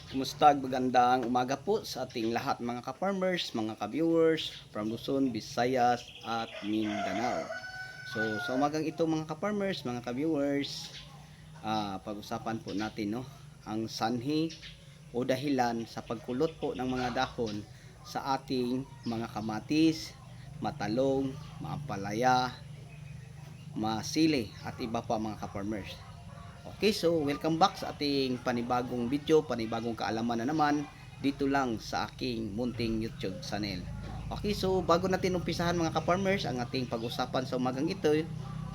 Kumusta? Magandang umaga po sa ating lahat mga ka-farmers, mga ka-viewers from Luzon, Visayas at Mindanao. Sa umagang ito mga ka-farmers, mga ka-viewers, pag-usapan po natin ang sanhi o dahilan sa pagkulot po ng mga dahon sa ating mga kamatis, matalong, maampalaya, masili at iba pa mga ka-farmers. Okay, so welcome back sa ating panibagong video, panibagong kaalaman na naman dito lang sa aking munting YouTube channel. Okay, so bago natin umpisahan mga ka-farmers ang ating pag-usapan sa umagang ito,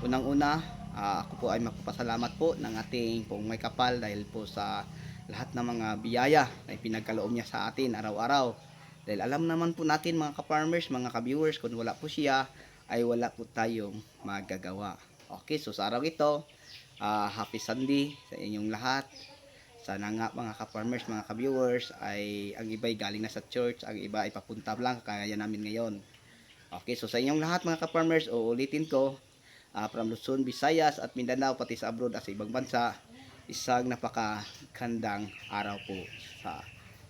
unang-una, ako po ay magpapasalamat po ng ating pong may kapal dahil po sa lahat ng mga biyaya na pinagkaloob niya sa atin araw-araw. Dahil alam naman po natin mga ka-farmers, mga ka-viewers, kung wala po siya ay wala po tayong magagawa. Okay, so sa araw ito, happy Sunday sa inyong lahat. Sana nga mga ka-farmers, mga ka-viewers ay ang iba ay galing na sa church, ang iba ay papunta lang kaya namin ngayon. Okay, so sa inyong lahat mga ka-farmers, uulitin ko, from Luzon, Visayas at Mindanao pati sa abroad at sa ibang bansa, isang napakagandang araw po sa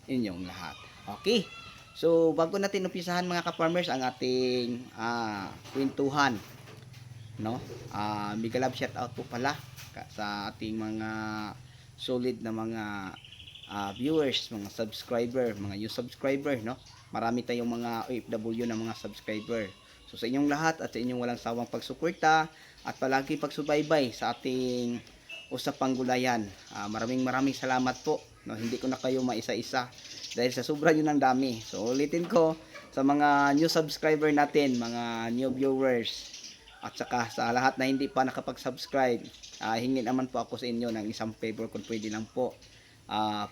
inyong lahat. Okay, so bago natin umpisahan mga ka-farmers ang ating kwentuhan, no? Mega love shout out po pala sa ating mga solid na mga viewers, mga subscriber, mga new subscriber, no? Marami tayong mga OFW na mga subscriber. So sa inyong lahat at sa inyong walang sawang pagsuporta at palagi pagsubaybay sa ating usapang gulayan. Maraming salamat po. No, hindi ko na kayo maisa-isa dahil sa sobra nyo ng dami. So ulitin ko sa mga new subscriber natin, mga new viewers, at saka sa lahat na hindi pa nakapag-subscribe, hingin naman po ako sa inyo ng isang favor kung pwede lang po.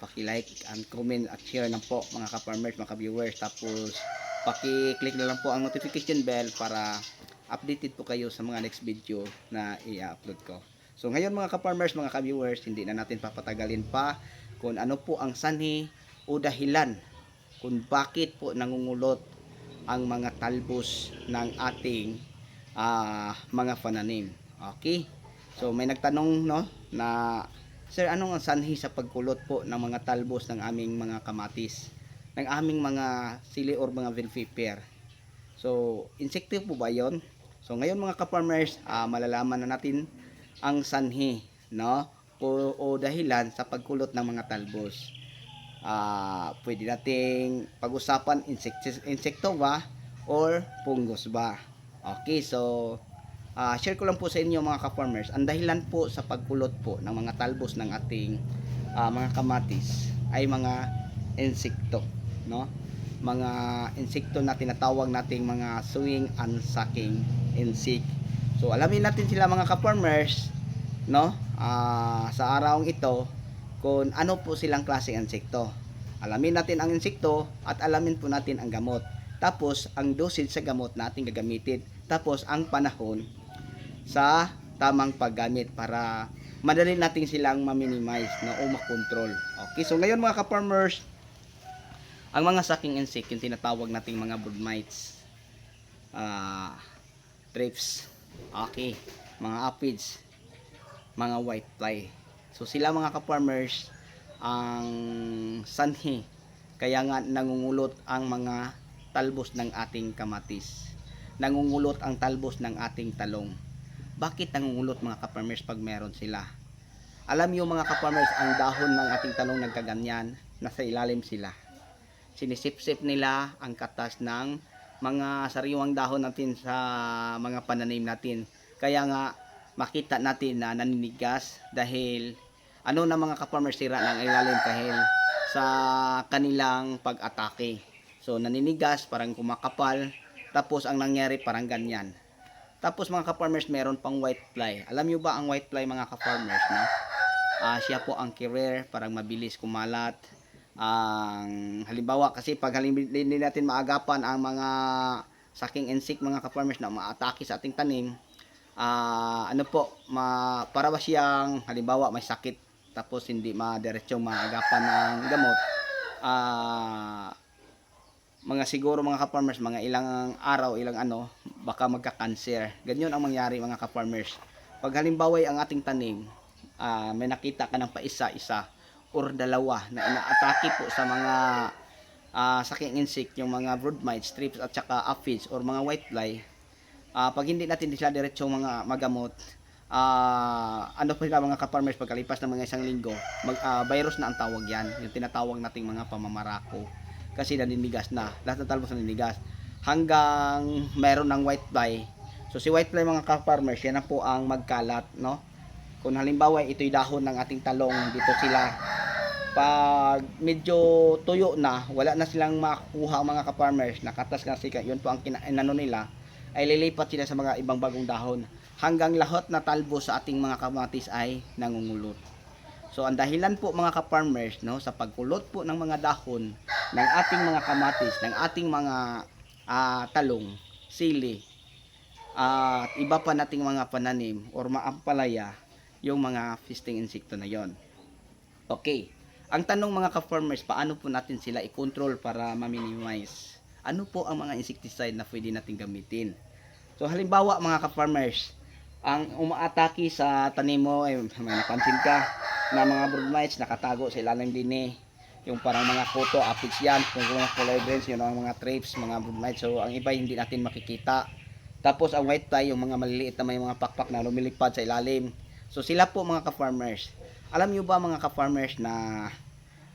Paki-like and comment at share lang po mga ka-farmers, mga ka-viewers. Tapos paki-click na lang po ang notification bell para updated po kayo sa mga next video na i-upload ko. So ngayon mga ka-farmers, mga ka-viewers, hindi na natin papatagalin pa kung ano po ang sanhi o dahilan kung bakit po nangungulot ang mga talbos ng ating mga pananim. Okay? So may nagtanong na sir, anong ang sanhi sa pagkulot po ng mga talbos ng aming mga kamatis, ng aming mga sili or mga bell pepper? So insekto po ba 'yon? So ngayon mga ka-farmers, malalaman na natin ang sanhi, no? O dahilan sa pagkulot ng mga talbos. Pwede nating pag-usapan insekto ba or fungus ba? Okay, so share ko lang po sa inyo mga ka-farmers ang dahilan po sa pagkulot po ng mga talbos ng ating mga kamatis ay mga insekto, no? Mga insekto na tinatawag nating mga swing and sucking insect. So alamin natin sila mga ka-farmers, no? Sa arawng ito kung ano po silang klaseng insekto. Alamin natin ang insekto at alamin po natin ang gamot. Tapos ang dosage sa gamot natin gagamitin. Tapos ang panahon sa tamang paggamit para madali natin silang ma-minimize o makontrol. Okay, so ngayon mga ka-farmers, ang mga sucking insect, yung tinatawag nating mga brood mites, thrips, okay, mga aphids, mga whitefly. So sila mga ka-farmers ang sanhi kaya nga nangungulot ang mga talbos ng ating kamatis. Nangungulot ang talbos ng ating talong. Bakit nangungulot mga ka-farmers pag meron sila? Alam niyo mga ka-farmers, ang dahon ng ating talong nagkaganyan, nasa ilalim sila. Sinisip-sip nila ang katas ng mga sariwang dahon natin sa mga pananim natin. Kaya nga makita natin na naninigas dahil ano na mga ka-farmers, sira ng ilalim dahil sa kanilang pag-atake. So naninigas, parang kumakapal, tapos ang nangyari parang ganyan. Tapos mga ka-farmers, meron pang whitefly. Alam nyo ba ang whitefly mga ka-farmers, no? Siya po ang carrier, parang mabilis kumalat. Halimbawa kasi pag hindi natin maagapan ang mga sucking insect mga ka-farmers na maatake sa ating tanim, ano po, para ba siyang halimbawa may sakit tapos hindi madiretsyong maagapan ng gamot, mga siguro mga ka-farmers, mga ilang araw, ilang baka magka-cancer. Ganyan ang mangyari mga ka-farmers. Pag halimbawa ang ating tanim, may nakita ka ng paisa-isa or dalawa na inaatake po sa mga saking insect, yung mga brood mites, thrips at saka aphids or mga whitefly. Pag hindi natin sila diretso mga magamot, ano po sila mga ka-farmers, pagkalipas ng mga isang linggo, virus na ang tawag yan, yung tinatawag nating mga pamamarako. Kasi naninigas na, lahat ng talbos naninigas. Hanggang meron ng whitefly. So si whitefly mga ka-farmers, yan na po ang magkalat, no? Kung halimbawa ito'y dahon ng ating talong, dito sila. Pag medyo tuyo na, wala na silang makukuha mga ka-farmers, nakatas na sika, yun po ang inano nila, ay lilipat sila sa mga ibang bagong dahon hanggang lahat na talbos sa ating mga kamatis ay nangungulot. So ang dahilan po mga ka-farmers, no, sa pagkulot po ng mga dahon ng ating mga kamatis, ng ating mga talong, sili, at iba pa nating mga pananim or maampalaya, yung mga feasting insekto na yon. Okay. Ang tanong mga ka-farmers, paano po natin sila i-control para ma-minimize? Ano po ang mga insecticide na pwede natin gamitin? So halimbawa mga ka-farmers, ang umaatake sa tanim mo, may napansin ka na mga brood mites nakatago sa ilalim din yung parang mga kuto, aphids yan, kung mga colibris, yun ang mga thrips, mga brood mites. So ang iba hindi natin makikita. Tapos ang whitefly, yung mga maliliit na may mga pakpak na lumilipad sa ilalim. So sila po mga ka-farmers. Alam nyo ba mga ka-farmers na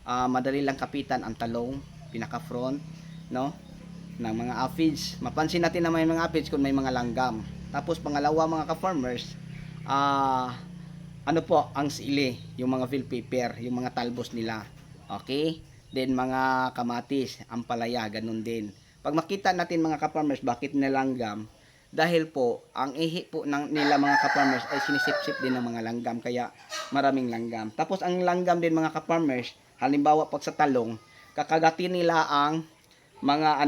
madali lang kapitan ang talong, pinaka-front, no? Ng mga aphids. Mapansin natin na may mga aphids kung may mga langgam. Tapos pangalawa mga ka-farmers, ano po, ang sili, yung mga bell pepper, yung mga talbos nila. Okay? Then mga kamatis, ampalaya, ganun din. Pag makita natin mga ka-farmers, bakit nilanggam? Dahil po, ang ihi po nila mga ka-farmers ay sinisip-sip din ng mga langgam, kaya maraming langgam. Tapos ang langgam din mga ka-farmers, halimbawa pag sa talong, kakagatin nila ang mga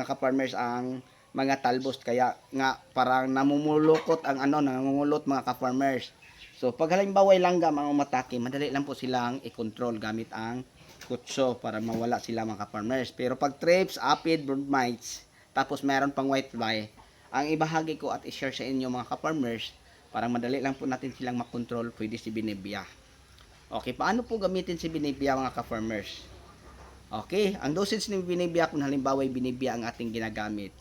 ka-farmers, ang mga talbos, kaya nga parang namumulukot ang nangungulot mga ka-farmers. So pag halimbawa ay langgam ang umatake, madali lang po silang i-control gamit ang kutso para mawala sila mga ka-farmers. Pero pag thrips, aphid, brood mites, tapos meron pang whitefly, ang ibahagi ko at i-share sa inyo mga ka-farmers, para madali lang po natin silang makontrol, pwede si Benevia. Okay, paano po gamitin si Benevia mga ka-farmers? Okay, ang dosage ni Benevia, kung halimbawa ay Benevia ang ating ginagamit,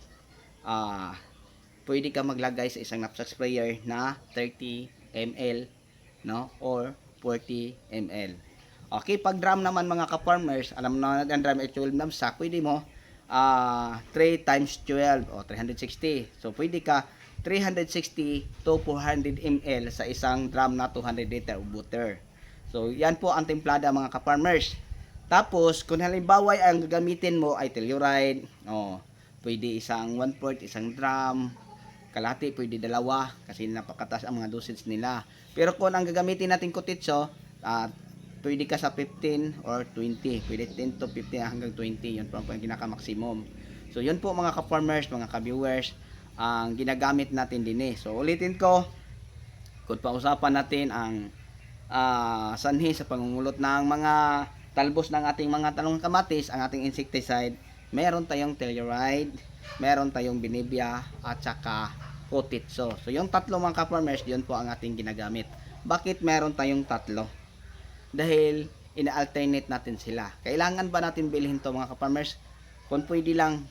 pwede ka maglagay sa isang knapsack sprayer na 30 ml, no, or 40 ml. Okay, pag drum naman mga ka-farmers, alam na ang drum ay 12 knapsack, pwede mo 3 times 12 o 360. So pwede ka 360 to 400 ml sa isang drum na 200 liter of water. So yan po ang templada mga ka-farmers. Tapos kung halimbawa ang gagamitin mo ay telluride, pwede isang 1/4 isang drum, kalahati pwede dalawa kasi napakataas ang mga dosage nila. Pero kung ang gagamitin natin kutitso, pwede ka sa 15 or 20. Pwede 10 to 15 hanggang 20. Yun po ang pinaka-maximum. So, yun po mga ka-farmers, mga ka-viewers, ang ginagamit natin din So, ulitin ko, kung pausapan natin ang sanhi sa pangungulot ng mga talbos ng ating mga talong kamatis, ang ating insecticide, meron tayong telluride, meron tayong Benevia, at saka kutitso. So, yung tatlo mga ka-farmers, yun po ang ating ginagamit. Bakit meron tayong tatlo? Dahil ina-alternate natin sila. Kailangan ba natin bilhin to mga ka-farmers? Kung pwede lang,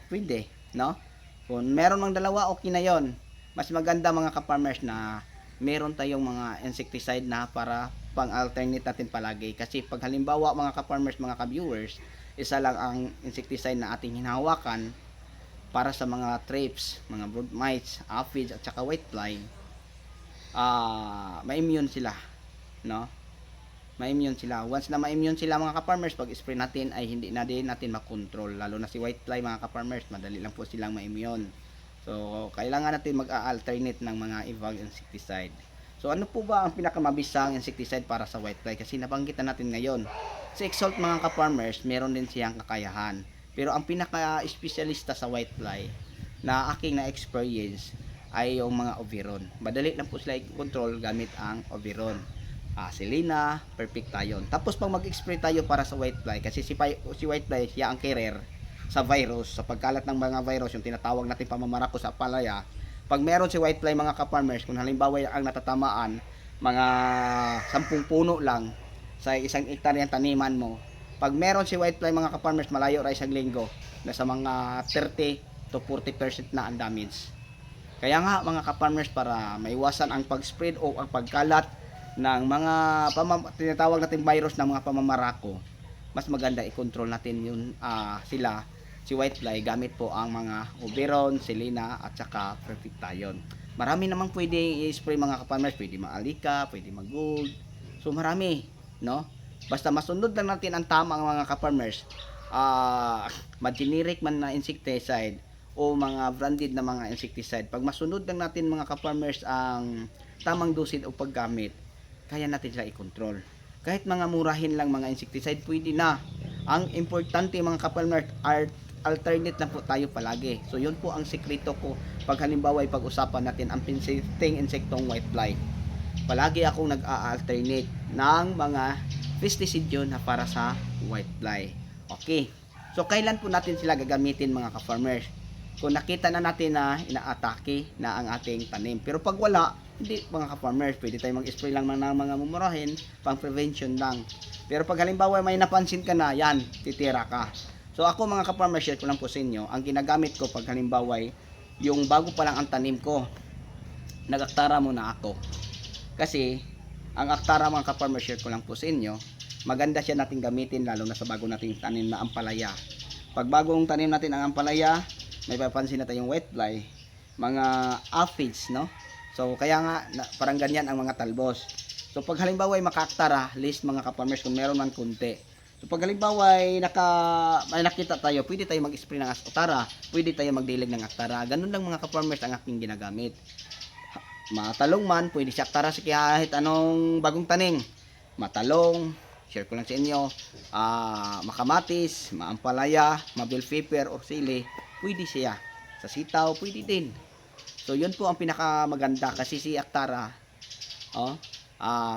pwede, no? Kung meron ng dalawa, okay na yon. Mas maganda mga ka-farmers na meron tayong mga insecticide na para pang-alternate natin palagi. Kasi pag halimbawa mga ka-farmers, mga ka-viewers, isa lang ang insecticide na ating hinahawakan para sa mga thrips, mga brood mites, aphids, at saka whitefly, ma-immune sila, no? Ma-immune sila. Once na ma-immune sila mga ka-farmers, pag spray natin ay hindi na din natin makontrol. Lalo na si whitefly mga ka-farmers, madali lang po silang ma-immune. So, kailangan natin mag-alternate ng mga ibang insecticide. So, ano po ba ang pinakamabisang insecticide para sa whitefly? Kasi nabanggit na natin ngayon. Si Exalt mga ka-farmers, meron din siyang kakayahan. Pero ang pinaka-espesyalista sa whitefly na aking na-experience ay yung mga Oviron. Madali lang po sila i-control gamit ang Oviron. Selena, perfect tayo. Tapos pag mag-spray tayo para sa whitefly, kasi si whitefly siya ang carrier sa virus, sa pagkalat ng mga virus, yung tinatawag natin pamamarako sa palaya. Pag meron si whitefly mga ka-farmers, kung halimbawa ang natatamaan mga 10 puno lang, sa isang hektaryang taniman mo, pag meron si whitefly mga ka-farmers, malayo ra isang linggo, nasa mga 30 to 40% na ang damage. Kaya nga mga ka-farmers, para maiwasan ang pag-spread o ang pagkalat ng mga tinatawag natin virus ng mga pamamarako, mas maganda i-control natin yun, sila, si whitefly, gamit po ang mga Oberon, Selena at saka Perfectation. Marami namang pwede i-spray mga ka-farmers, pwede maalika, pwede mag-gold, so marami, no? Basta masunod lang natin ang tamang mga ka-farmers, generic man na insecticide o mga branded na mga insecticide, pag masunod lang natin mga ka-farmers ang tamang dosis o paggamit, kaya natin sila i-control. Kahit mga murahin lang mga insecticide, pwede na. Ang importante mga ka-farmers, alternate lang po tayo palagi. So yun po ang sekreto ko pag halimbawa ay pag-usapan natin ang pinsiting insektong whitefly. Palagi akong nag-a-alternate ng mga pesticide yun na para sa whitefly. Okay. So kailan po natin sila gagamitin mga ka-farmers? Kung nakita na natin na inaatake na ang ating tanim. Pero pag wala, hindi mga ka-farmers, pwede tayo mag-spray lang ng mga mumurahin, pang prevention lang. Pero pag halimbawa may napansin ka na, yan, titira ka. So ako mga ka-farmers, share ko lang po sa inyo, ang ginagamit ko pag halimbawa yung bago pa lang ang tanim ko, nag-aktara muna ako. Kasi ang aktara mga ka-farmers, share ko lang po sa inyo, maganda siya natin gamitin lalo na sa bago nating tanim na ampalaya. Pag bagong tanim natin ang ampalaya, may papansin na tayong whitefly, mga aphids, no? So kaya nga parang ganyan ang mga talbos. So pag halimbawa ay makaaktara, list mga ka-farmers kung meron man kunti. So pag halimbawa ay may nakita tayo, pwede tayo mag-spray ng aktara, pwede tayo magdilig ng aktara. Ganun lang mga ka-farmers ang aking ginagamit. Matalong man, pwede siya aktara sa kahit anong bagong tanim. Matalong, share ko lang sa inyo, makamatis, maampalaya, mabel pepper or sili, pwede siya. Sa sitaw, pwede din. So yun po ang pinakamaganda kasi si aktara,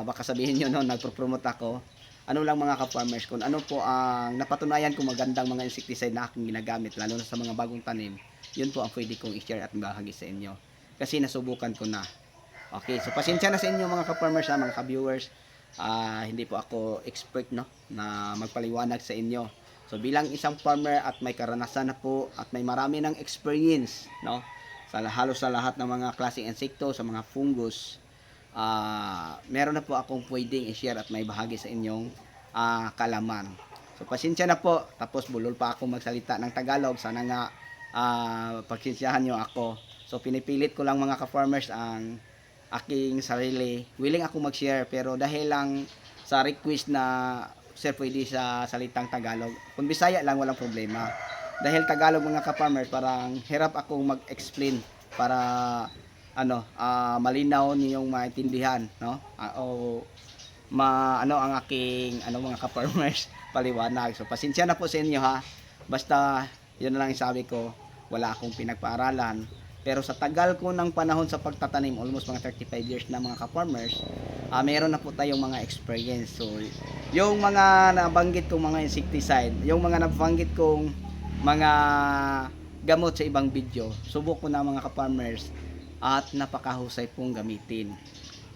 baka sabihin nyo no, nagpo-promote ako. Ano lang mga ka-farmers, kung ano po ang napatunayan kong magandang mga insecticide na aking ginagamit, lalo na sa mga bagong tanim, yun po ang pwede kong i-share at bahagi sa inyo. Kasi nasubukan ko na. Okay, so pasensya na sa inyo mga ka-farmers, mga ka-viewers. Hindi po ako expert no, na magpaliwanag sa inyo. So bilang isang farmer at may karanasan na po at may marami ng experience no, halos sa lahat ng mga klaseng insekto, sa mga fungus, meron na po akong pwedeng i-share at may bahagi sa inyong kalaman. So pasensya na po, tapos bulol pa ako magsalita ng Tagalog, sana nga pagsensyahan nyo ako. So pinipilit ko lang mga ka-farmers ang aking sarili, willing ako mag-share, pero dahil lang sa request na sir pwede sa salitang Tagalog, kung Bisaya lang walang problema. Dahil Tagalog mga ka-farmers, parang hirap akong mag-explain para malinaw ninyong maintindihan, no? Ang aking mga ka-farmers paliwanag. So pasensya na po sa inyo ha. Basta yun na lang sabi ko, wala akong pinagpaaralan. Pero sa tagal ko ng panahon sa pagtatanim, almost mga 35 years na mga ka-farmers, meron na po tayong mga experience. So yung mga nabanggit kong mga insecticide, yung mga nabanggit kong mga gamot sa ibang video, subok ko na mga ka-farmers at napakahusay pong gamitin.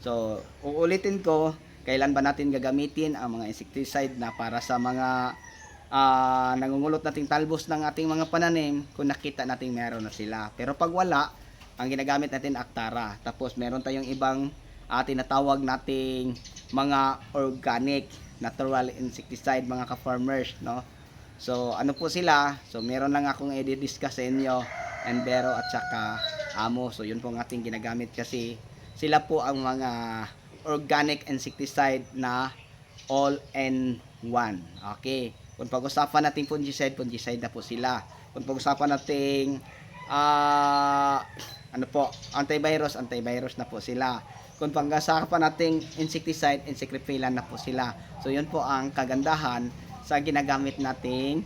So uulitin ko, kailan ba natin gagamitin ang mga insecticide na para sa mga nangungulot nating talbos ng ating mga pananim kung nakita nating meron na sila. Pero pag wala, ang ginagamit natin aktara. Tapos meron tayong ibang tinatawag nating mga organic natural insecticide mga ka-farmers, no? So ano po sila? So meron lang akong i-discuss sa inyo, Envero at saka Amo. So yun po ang ating ginagamit kasi sila po ang mga organic insecticide na all in one. Okay. Kung pag-usapan natin fungicide na po sila. Kung pag-usapan natin antivirus na po sila. Kung pag-usapan natin insecticide repellent na po sila. So yun po ang kagandahan sa ginagamit nating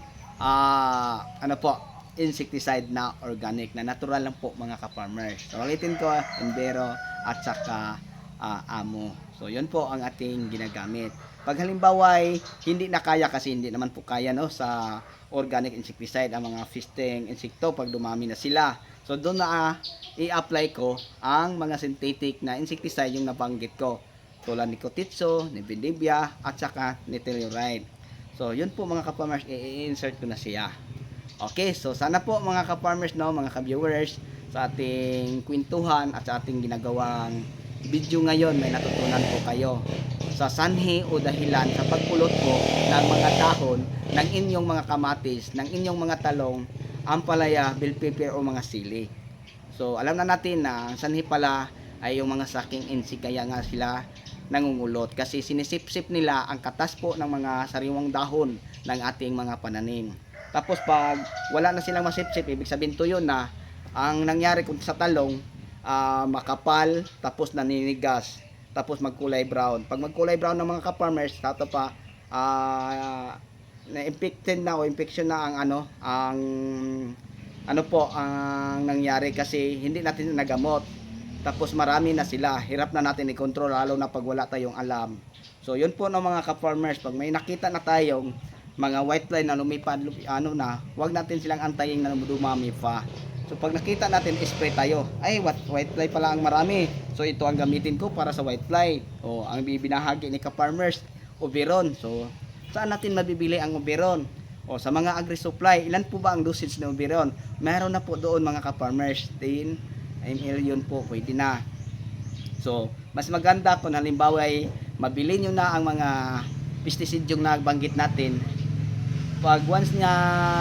insecticide na organic, na natural lang po mga ka-farmers. So ulitin ko, Envero at saka Amo. So yun po ang ating ginagamit. Pag halimbawa ay hindi na kaya, kasi hindi naman po kaya no sa organic insecticide ang mga fisting insekto pag dumami na sila. So doon na i-apply ko ang mga synthetic na insecticide yung nabanggit ko. tulad ni Kotitso, ni Bidibia, at saka ni Telluride. So, yun po mga ka-farmers, i-insert ko na siya. Okay, so sana po mga ka-farmers, no, mga ka-viewers, sa ating kwentuhan at sa ating ginagawang video ngayon, may natutunan po kayo sa sanhi o dahilan sa pagpulot po ng mga dahon ng inyong mga kamatis, ng inyong mga talong, ampalaya, bell pepper o mga sili. So, alam na natin na ang sanhi pala ay yung mga saking insect, kaya nga sila nangungulot kasi sinisip-sip nila ang katas po ng mga sariwang dahon ng ating mga pananim. Tapos pag wala na silang masip-sip, ibig sabihin to yun na ang nangyari kung sa talong, makapal, tapos naninigas, tapos magkulay brown. Pag magkulay brown ng mga ka-farmers, tato pa, na-infected na o infection na ang ano po ang nangyari kasi hindi natin nagamot. Tapos marami na sila, hirap na natin i-control lalo na pag wala tayong alam. So yun po ng mga ka-farmers, pag may nakita na tayong mga white fly na lumipad, wag natin silang antayin na dumami pa. So pag nakita natin, spray tayo. Ay, white fly pala ang marami. So ito ang gamitin ko para sa white fly. O ang bibinahagi ni ka-farmers, Oberon. So saan natin mabibili ang Oberon? O sa mga agri-supply, ilan po ba ang dosage ng Oberon? Meron na po doon mga ka-farmers, 10 ml yun po, pwede na. So mas maganda kung halimbawa ay mabili nyo na ang mga pesticide yung nabanggit natin. Pag once nga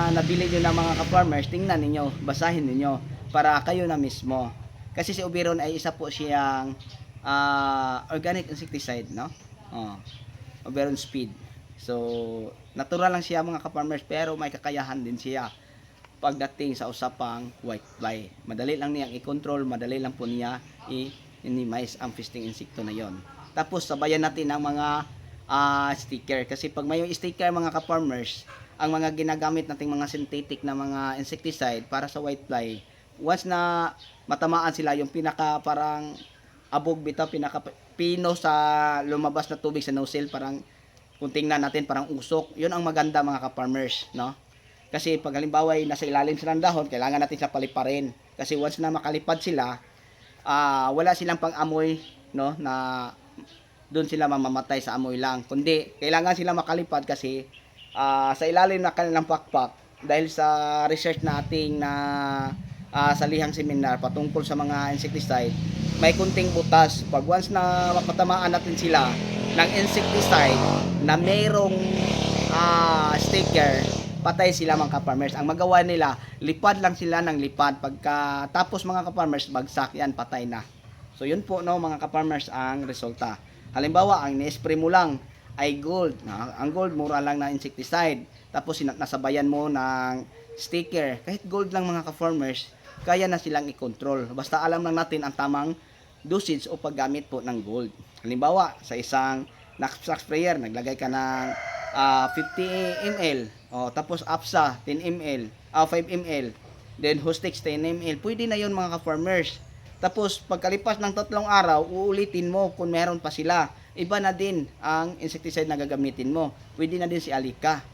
nabili nyo ng mga ka-farmers, tingnan ninyo, basahin ninyo para kayo na mismo. Kasi si Oberon ay isa po siyang organic insecticide, no? Oberon Speed. So, natural lang siya mga ka-farmers, pero may kakayahan din siya pagdating sa usapang white fly. Madali lang niyang i-control, madali lang po niya i-minimize ang feasting insekto na yon. Tapos sabayan natin ang mga sticker, kasi pag may sticker mga ka-farmers, ang mga ginagamit nating mga synthetic na mga insecticide para sa white fly, once na matamaan sila, yung pinaka parang abog bitaw, pinaka pino sa lumabas na tubig sa nozzle, parang kung tingnan natin parang usok, yun ang maganda mga ka-farmers, no? Kasi pag halimbawa ay nasa ilalim sila ng dahon, kailangan natin siya paliparin, kasi once na makalipad sila, wala silang pang-amoy, no, na doon sila mamamatay sa amoy lang, kundi kailangan sila makalipad kasi sa ilalim na kanilang pakpak, dahil sa research nating na sa lihang seminar patungkol sa mga insecticide, may kunting butas. Pag once na mapatamaan natin sila ng insecticide na mayroong sticker, patay sila mga ka-farmers. Ang magawa nila, lipad lang sila ng lipad. Pagka tapos mga ka-farmers, bagsak yan, patay na. So yun po, no, mga ka-farmers, ang resulta. Halimbawa, ang ni-spray mo lang ay gold. Ang gold, mura lang na insecticide. Tapos nasabayan mo ng sticker. Kahit gold lang mga ka-farmers, kaya na silang i-control. Basta alam lang natin ang tamang dosage o paggamit po ng gold. Halimbawa, sa isang knapsack sprayer, naglagay ka ng 50 ml. Tapos APSA, 10 ml. 5 ml. Then Hostix, 10 ml. Pwede na yun mga ka-farmers. Tapos, pagkalipas ng 3 araw, uulitin mo kung meron pa sila. Iba na din ang insecticide na gagamitin mo. Pwede na din si Alika.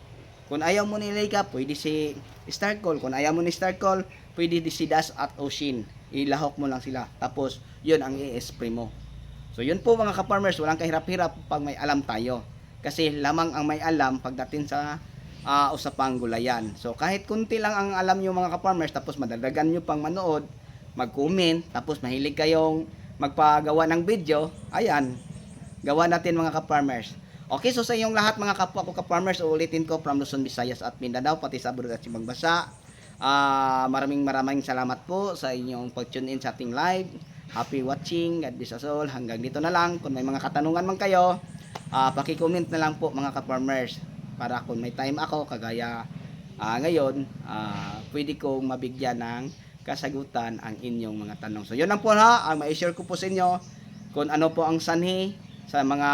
Kung ayaw mo ni Alika, pwede si Starcol. Kung ayaw mo ni Starcol, pwede si Dash at Ocean. Ilahok mo lang sila. Tapos, yun ang i-spray mo. So, yun po mga ka-farmers. Walang kahirap-hirap pag may alam tayo. Kasi lamang ang may alam pagdating sa usapang gulayan. So, kahit kunti lang ang alam nyo mga ka-farmers, tapos madagdagan nyo pang manood, mag-comment, tapos mahilig kayong magpagawa ng video, ayan, gawa natin mga ka-farmers. Okay, so sa inyong lahat mga kapwa ko ka-farmers, uulitin ko from Luzon, Visayas at Mindanao, pati sa abroad at ibang bansa. Maraming salamat po sa inyong pag-tune in sa ating live. Happy watching, God bless us all. Hanggang dito na lang. Kung may mga katanungan man kayo, paki-comment na lang po mga ka-farmers, para kung may time ako kagaya ngayon, pwede kong mabigyan ng kasagutan ang inyong mga tanong. So yun lang po ang ma-share ko po sa inyo kung ano po ang sanhi sa mga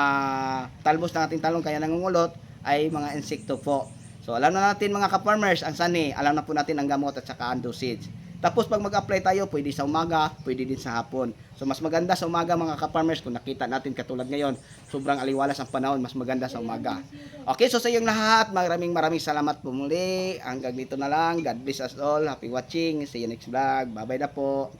talbos ng ating talong kaya nangungulot ay mga insekto po. So alam na natin mga ka-farmers ang sanhi, alam na po natin ang gamot at saka ang dosage. Tapos pag mag-apply tayo, pwede sa umaga, pwede din sa hapon. So mas maganda sa umaga mga ka-farmers, kung nakita natin katulad ngayon, sobrang aliwalas ang panahon, mas maganda sa umaga. Okay, so sa iyong lahat, maraming salamat po muli. Hanggang dito na lang. God bless us all. Happy watching. See you next vlog. Bye-bye na po.